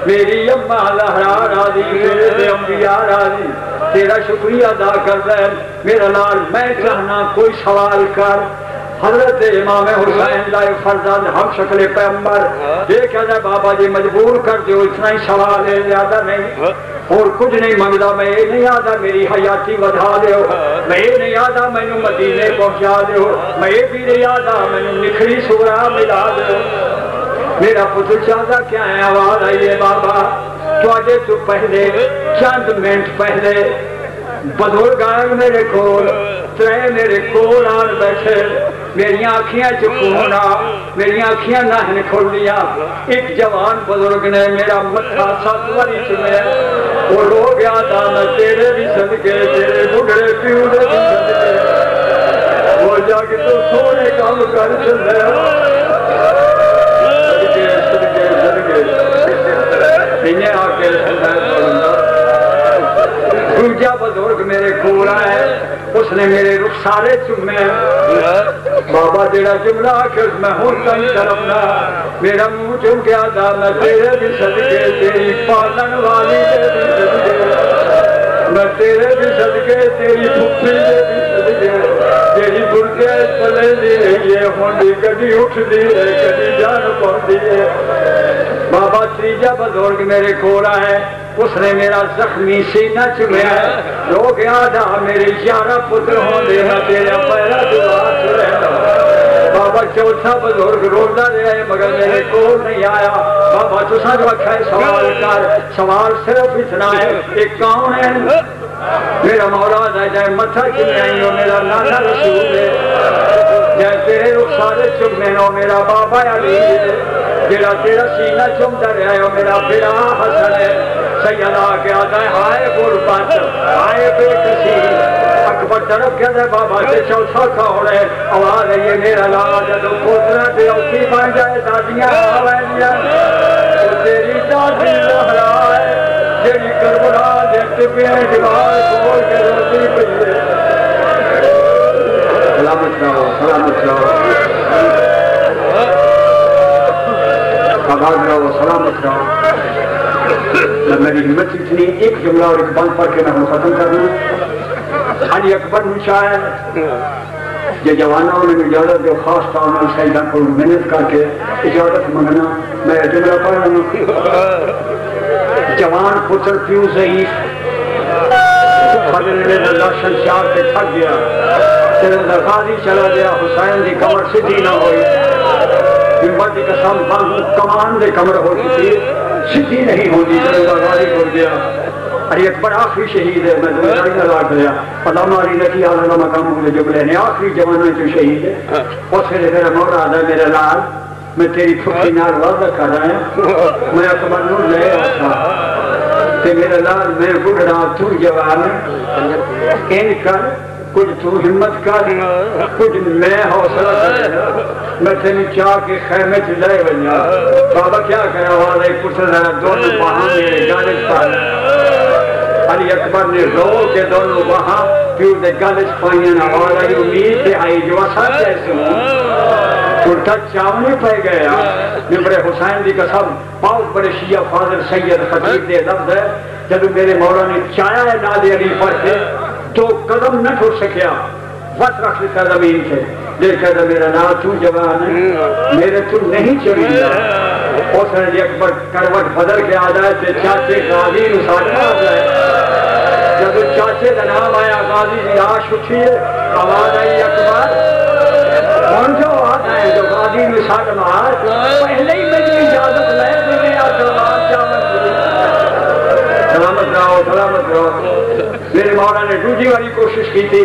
میری اماں لہرا راضی میرے سے انبیاء راضی تیرا شکریہ ادا کر دے میرا لال میں چاہنا کوئی سوال کر حضرت امام حسین لائے فرزند ہم شکل پیغمبر یہ کہتا ہے بابا جی مجبور کر دیو اتنا ہی سوال ہے زیادہ نہیں اور کچھ نہیں منگتا میں یہ نہیں آدھا میری حیاتی ودھا دیو میں یہ نہیں آدھا میں نے مدینے پہنچا دیو میں یہ بھی نہیں آدھا میں نے نکھری سورا ملا دیو میرا پتر چاہتا کیا ہے آواز آئیے بابا تو آجے تو پہلے چند منٹ پہلے بزرگ آئے میرے کول ترے میرے کول آن بیٹھے میری آنکھیاں چکونا میری آنکھیاں نہ کھول لیا ایک جوان بزرگ نے میرا متھا ساتواری چمے وہ رو گیا تھا میں تیرے بھی صدقے تیرے بڑھڑے پیو دے بھی صدقے وہ جا کے تو سونے کام کر چلے صدقے صدقے صدقے انہیں آکے دوجا بزرگ میرے کول آئے اس نے میرے رخسارے چومے بابا جیڑا جملہ آخر میں ہوں تن طرفنا میرا منہ چوم کے آدھا میں تیرے بھی صدقے تیری پالن والی دے بھی صدقے میں تیرے بھی صدقے تیری پھپھی دے بھی صدقے تیری برکے چلے دی رہی ہے ہونڈی کدی اٹھ دی ہے کدی جان پڑ دی ہے بابا تریجا بزرگ میرے کول آئے اس نے میرا زخمی سینہ چمیا ہے لوگ یاد آ میرے 11 پتر ہوں دے نہ تیرا پہلا دعا رہتا بابا چوتھا بزرگ روزہ رہے مگر میرے کول نہیں آیا بابا تو ساتھ رکھا ہے سوال کر سوال صرف اتنا ہے ایک کون ہے میرا مولاد ہے جائے متھا چمے آئی ہو میرا نانا رسول ہے جائے تیرے رخسارے چمے ہو میرا بابا علی ہے جیڑا تیرا سینہ چمتا رہا ہو میرا پھرا حسن ہے سیدہ کے آتا ہے ہائے غربت ہائے بے کسی اکبر طرف کہتا ہے بابا سے چوتھا کھوڑ ہے آواز ہے یہ میرا لاج ہے تو پوترہ پہ اوٹی بن جائے دادیاں آوائیاں تو تیری دادی لہرا ہے تیری کربلا دیکھتے پہ دیوار کھول کے روتی پہ سلامت رہو سلامت رہو آباد رہو سلامت رہو میری ہمت اتنی ایک جملہ اور ایک بند پڑھ کے میں ختم کر دوں علی اکبر نشایا یہ جوانوں نے اجازت جو خاص طور میں سیدہ کو محنت کر کے اجازت منگنا میں جملہ پڑھ رہا ہوں جوان پتر پیو ضعیف فضل نے اللہ شمشار پہ تھک گیا تیرے غازی چلا گیا حسین دی کمر سدھی نہ ہوئی ممبر دی قسم کمان دے کمر ہو چکی سدھی نہیں ہوتی تیرے غازی ہو گیا علی اکبر آخری شہید ہے میں دنیاری نہ لاٹ گیا علامہ علی نکی آلہ مقام مجھے جبلے نے آخری جوانہ جو شہید ہے اور پھر میرا مولا آدھا میرا لال میں تیری پھکی نال وعدہ کر رہا ہوں میں اکبر نور لے آتا کہ میرا لال میں بڑھڑا تو جوان ان کر کچھ تو ہمت کر کچھ میں حوصلہ کر میں تیری چاہ کے خیمے چلائے بنیا بابا کیا کہا والا ایک پتر ہے دونوں وہاں میرے گالج پار علی اکبر نے رو کے دونوں وہاں پیو دے گالج پائیاں والا یہ امید سے آئی جو اثر جیسے ہوں چھوٹا چاونے پہ گیا ممبر حسین دی قسم بہت بڑے شیعہ فاضل سید خطیب دے لفظ ہے جب میرے مولا نے چایا ہے نادی علی پر سے تو قدم نہ ٹھوٹ سکیا وقت رکھ لیتا زمین سے دیکھا تھا میرا نام تو جوان ہے میرے تو نہیں چڑھیلا حسین علی اکبر کروٹ بدل کے آ جائے تھے چاچے غازی نساٹا آ جائے جب چاچے کا نام آیا غازی جی آش اٹھیے آواز آئی اکبر کون جو آتا ہے جو غازی نساٹ مار پہلے ہی میری اجازت لے دینے آسلام جاون سلامت رہو میرے مولا نے دوسری والی کوشش کی تھی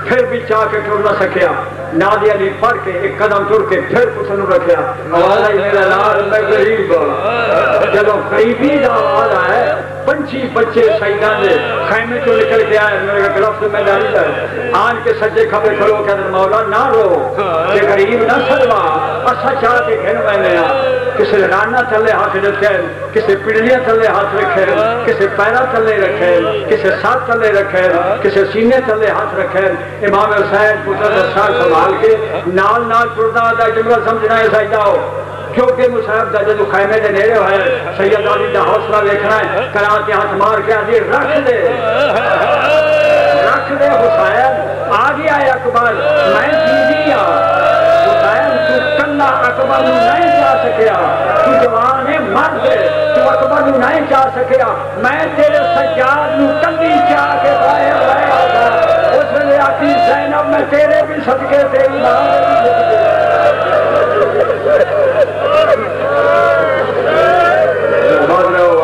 پھر بھی چاہ کے ٹر نہ سکیا نادی علی پڑھ کے ایک قدم ٹر کے پھر پسنو رکھیا آواز آئی میرا لال میں غریب جب غریبی دا آواز آئے پنچی بچے شہیدان دے خیمے تو نکل کے آئے میرے گلف سے میں ڈالی ہے آن کے سجے کھبے کھڑو کہ مولا نہ رو کہ غریب نہ سلوا اچھا چاہ کے گھر میں نیا کسی رانا تھلے ہاتھ رکھے کسی پڑلیاں تھلے ہاتھ رکھے کسی پیرا تھلے رکھے کسی ساتھ تھلے رکھے کسی سینے تھلے ہاتھ رکھے امام حسین پتر سار سنبھال کے نال نال پردہ دا جملہ سمجھنا ہے سجدہ ہو کیونکہ مصحف دا جدو خیمے دے نیرے ہوئے سید علی دا حوصلہ دیکھنا ہے کرا کے ہاتھ مار کے آدھی رکھ دے حسین آگے آئے اکبر میں جیدی حسین تو کلا اکبر نو نہیں جا سکیا تو جوان ہے مرد تو اکبر نو نہیں جا سکیا میں تیرے سجاد نو کلی چاہ کے بائے بائے آگا اس نے آتی زینب میں تیرے بھی صدقے تیری ماں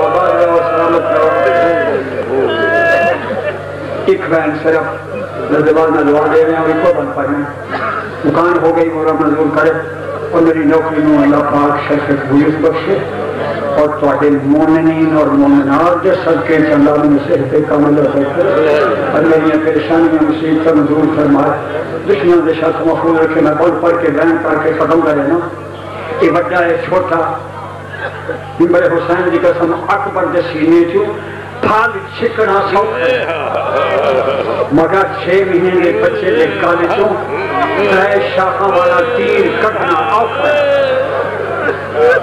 آباد رہو سلامت رہو ایک بین صرف نردباد میں دعا دے رہے ہیں اور ایک اور بند پڑھیں مکان ہو گئی مورا منظور کرے اور میری نوکری میں اللہ پاک شرف قبولیت بخشے اور تواڈے مومنین اور مومنات کے صدقے سے اللہ نے صحت کامل رکھے اور میری پریشانیاں مصیبتیں دور فرمائے دشمن دے شر محفوظ رکھے میں پڑھ کے بیان کر کے ختم کرے نا یہ بڑا ہے چھوٹا ممبر حسین دی قسم اکبر دے سینے چوں پھال چھکنا سوکھا مگر 6 مہینے کے بچے دے کالے چوں 3 شاخہ والا تیر کٹنا اوکھا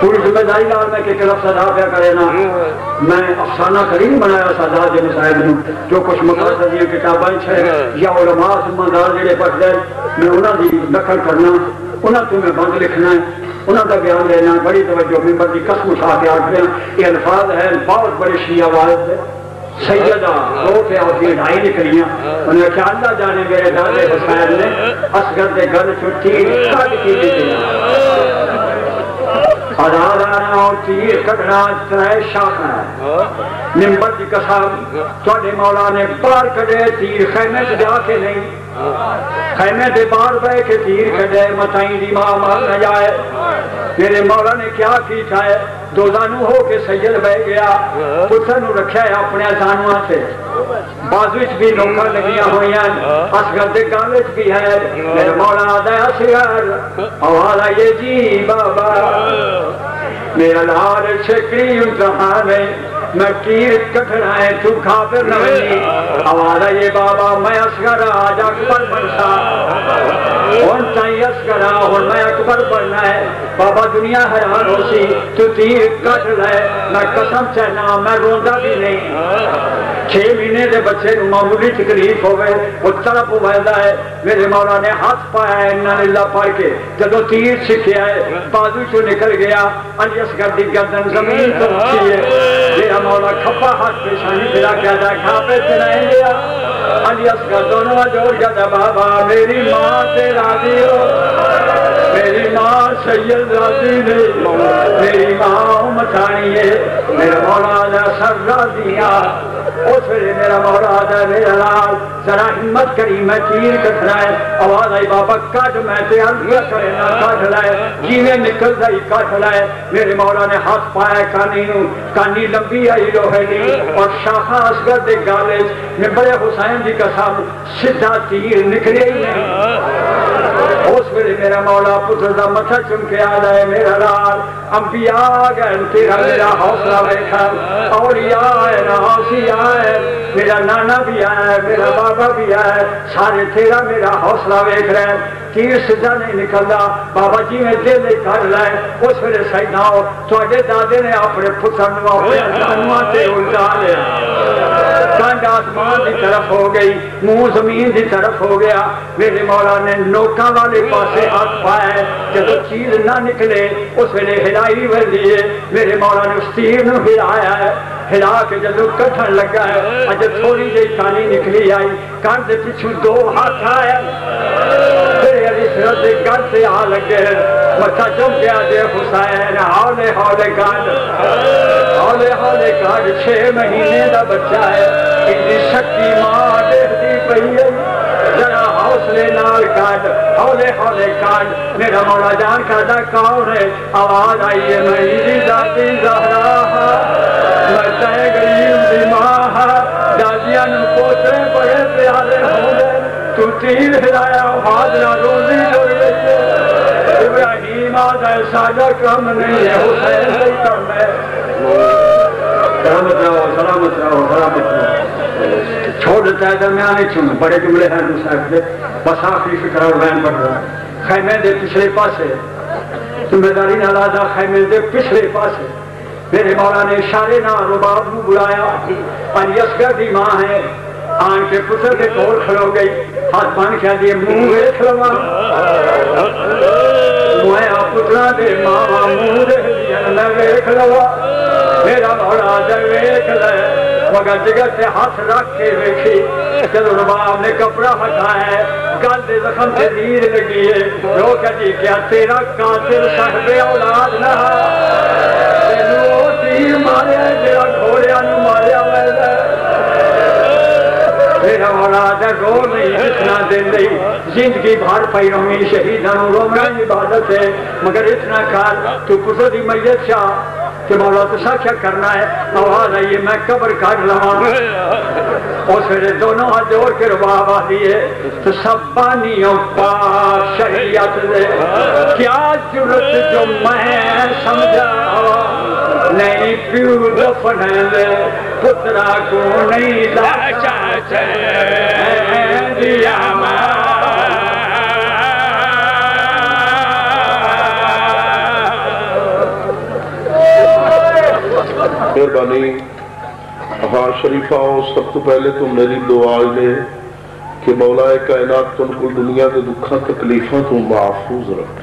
پوری ذمہ داری لال میں کہ لفظ ادا پیا کرے نا میں افسانہ کریم بنایا سادات جن صاحب نے جو کچھ مقاصد دی کتابیں چھے یا علماء ذمہ جڑے پڑھ دے میں انہاں دی نقل کرنا انہاں تو میں بند لکھنا ہے انہاں دا بیان لینا بڑی توجہ ممبر دی قسم اٹھا کے آٹھ رہے ہیں یہ الفاظ ہیں بہت بڑے شیعہ والد ہے سیدہ رو پہ آتی ڈھائی نکلیاں انہوں نے کہا اللہ جانے میرے دادے حسین نے اصغر دے گھر چھٹی کٹ کی دیا آدھارانا اور تیر کٹنا 3 شاخہ ہے ممبر دی قسم تواڈے مولا نے بار کڈے تیر خیمے سے جا کے نہیں خیمے دے بار بے کے تیر کڈے متائیں دی ماں مار نہ جائے میرے مولا نے کیا کیتا ہے دوزانو ہو کے سید بہ گیا پتر نو رکھا ہے اپنے زانواں سے بازوچ بھی نوکر لگیاں ہوئی ہیں اصغر دے گالچ بھی ہے میرے مولا آدھا ہے اصغر آوالا یہ جی بابا میرا لال چھکری امتحان ہے میں تیر کٹھنا ہے تو کافر نہ بنی آواز آئیے بابا میں اصغر آج اکبر بنسا اور چاہیے اصغر اور میں اکبر بننا ہے بابا دنیا حیران ہو سی تو تیر کٹ لے میں قسم چہنا میں روندہ بھی نہیں 6 مہینے دے بچے نو معمولی تکلیف ہوئے وہ طرف ہوئیدہ ہے میرے مولا نے ہاتھ پایا ہے انہا للہ پڑھ کے جدو تیر سکھیا ہے بازو چو نکل گیا علی اصغر دی گردن زمین تو اٹھی ہے میرا مولا کھپا ہاتھ پیشانی پھرا کیا جائے کھاپے چنائیں گیا علی اصغر دونوں جوڑ گیا بابا میری ماں سے راضی ہو میری ماں سید راضی نہیں میری ماں مچانی ہے میرا مولا دا سر راضیاں اس ویلے میرا مولا دا میرا لال ذرا ہمت کری میں تیر کٹھنا ہے آواز آئی بابا کٹ میں تے عرضیہ کرے نہ کٹ لائے جیویں نکل جائی کٹ لائے میرے مولا نے ہاتھ پایا کانی نو کانی لمبی آئی لوہلی اور شاخہ اصغر دے گالے میں بڑے حسین دی قسم سدھا تیر نکلے ہی نہیں اس ویلے میرا مولا پتر دا متھا چم کے آ جائے میرا لال انبیاء گئے تیرا میرا حوصلہ بیٹھا اولیاء ہے ناسی آئے میرا نانا بھی آیا ہے میرا بابا بھی آیا ہے سارے تیرا میرا حوصلہ بیٹھ رہے ہیں تیر سجا نہیں نکلدا بابا جی میں دل لے کر لائے اس ویلے سیدنا ہو تواڈے دادے نے اپنے پتر نو اپنے نانواں تے الٹا لیا کانڈ آسمان دی طرف ہو گئی منہ زمین دی طرف ہو گیا میرے مولا نے نوکاں والے پاسے ہاتھ پایا ہے جب چیز نہ نکلے اس ویلے ہلائی ویلی ہے میرے مولا نے اس تیر نو ہلایا ہے ہلا کے جدو کٹھن لگا ہے اج تھوڑی جی کانی نکلی آئی کان دے پیچھے 2 ہاتھ آئے میرے علی سرت دے کان سے آ لگے متھا چم گیا دے حسین ہولے ہولے کان 6 مہینے دا بچہ ہے اتنی شکتی ماں دیکھتی پئی ہے ذرا حوصلے نال کاٹ ہولے ہولے کاٹ میرا مولا جان کہتا کون ہے آواز آئی ہے میری ذاتی زہرا میں تہ غریب دی ماں دادیاں نو پوترے بڑے پیارے ہو گئے تو تیر ہلایا حاضرہ روزی لڑ گئی ابراہیم آدھا سادہ کم نہیں ہے حسین سے کم ہے سلامت رہو سلامت رہو سلامت رہو چھوڑ دیتا ہے درمیانی چھوڑ بڑے جملے ہیں جو صاحب دے بس آخری فکر اور بین پڑھ رہا ہے خیمے دے پچھلے پاسے ذمہ داری نہ لازا خیمے دے پچھلے پاسے میرے مولا نے اشارے نہ رباب نو بلایا علی اصغر دی ماں ہے آن کے پتر کے کول کھلو گئی ہاتھ بان کیا دیے منہ ویکھ لوا مویا پترا دے ماں منہ دے میں ویکھ لوا میرا مولا دے ویکھ لے مگر جگہ سے ہاتھ رکھ کے ویکھی جب رباب نے کپڑا ہٹایا ہے گل دے زخم سے دیر لگی ہے رو کہتی کیا تیرا قاتل صاحب اولاد نہ تینو تیر ماریا جڑا گھوڑیا نو ماریا ویسا میرا مولا دے رو نہیں اتنا دن نہیں زندگی بھر پئی رہی شہیداں رونا عبادت ہے مگر اتنا کار تو پتر دی میت چاہ کہ مولا تسا کیا کرنا ہے آواز آئیے میں قبر کاٹ لواں اور پھر دونوں ہاتھ جوڑ کے رباب آتی ہے تو سب پانیوں پاک شریعت دے کیا جرت جو میں سمجھا نہیں پیو دفن دے پترا کو نہیں لاچا دیا مہربانی ہاں شریفہ ہو سب تو پہلے تو میری دعا لے کہ مولا کائنات تن کو دنیا کے دکھاں تکلیفاں تو محفوظ رکھ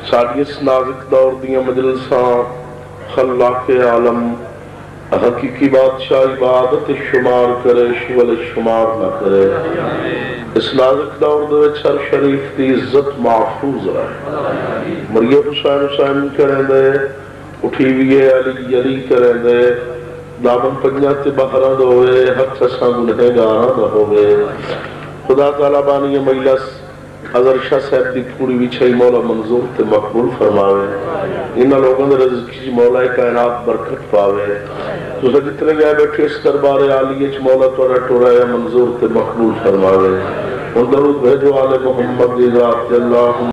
ساری اس نازک دور دیاں مجلساں خلاق عالم حقیقی بادشاہ عبادت شمار کرے شول شمار نہ کرے اس نازک دور دے وچ ہر شریف دی عزت محفوظ رہے مریم حسین حسین کریں دے اٹھی ہوئے علی علی کریں دے دامن پنجا تے بہرہ دوئے حق سساں گنہ گارہ دہ ہوئے خدا تعالیٰ بانی مجلس اگر شاہ صاحب دی پوری وچھائی مولا منظور تے مقبول فرماوے انہا لوگوں نے رزق کی مولا کائنات برکت پاوے تو سب جتنے گئے بیٹھے اس دربار عالیہ چھ مولا تورا ٹورا یا منظور تے مقبول فرماوے ان درود بھیجو آل محمد ذات اللہ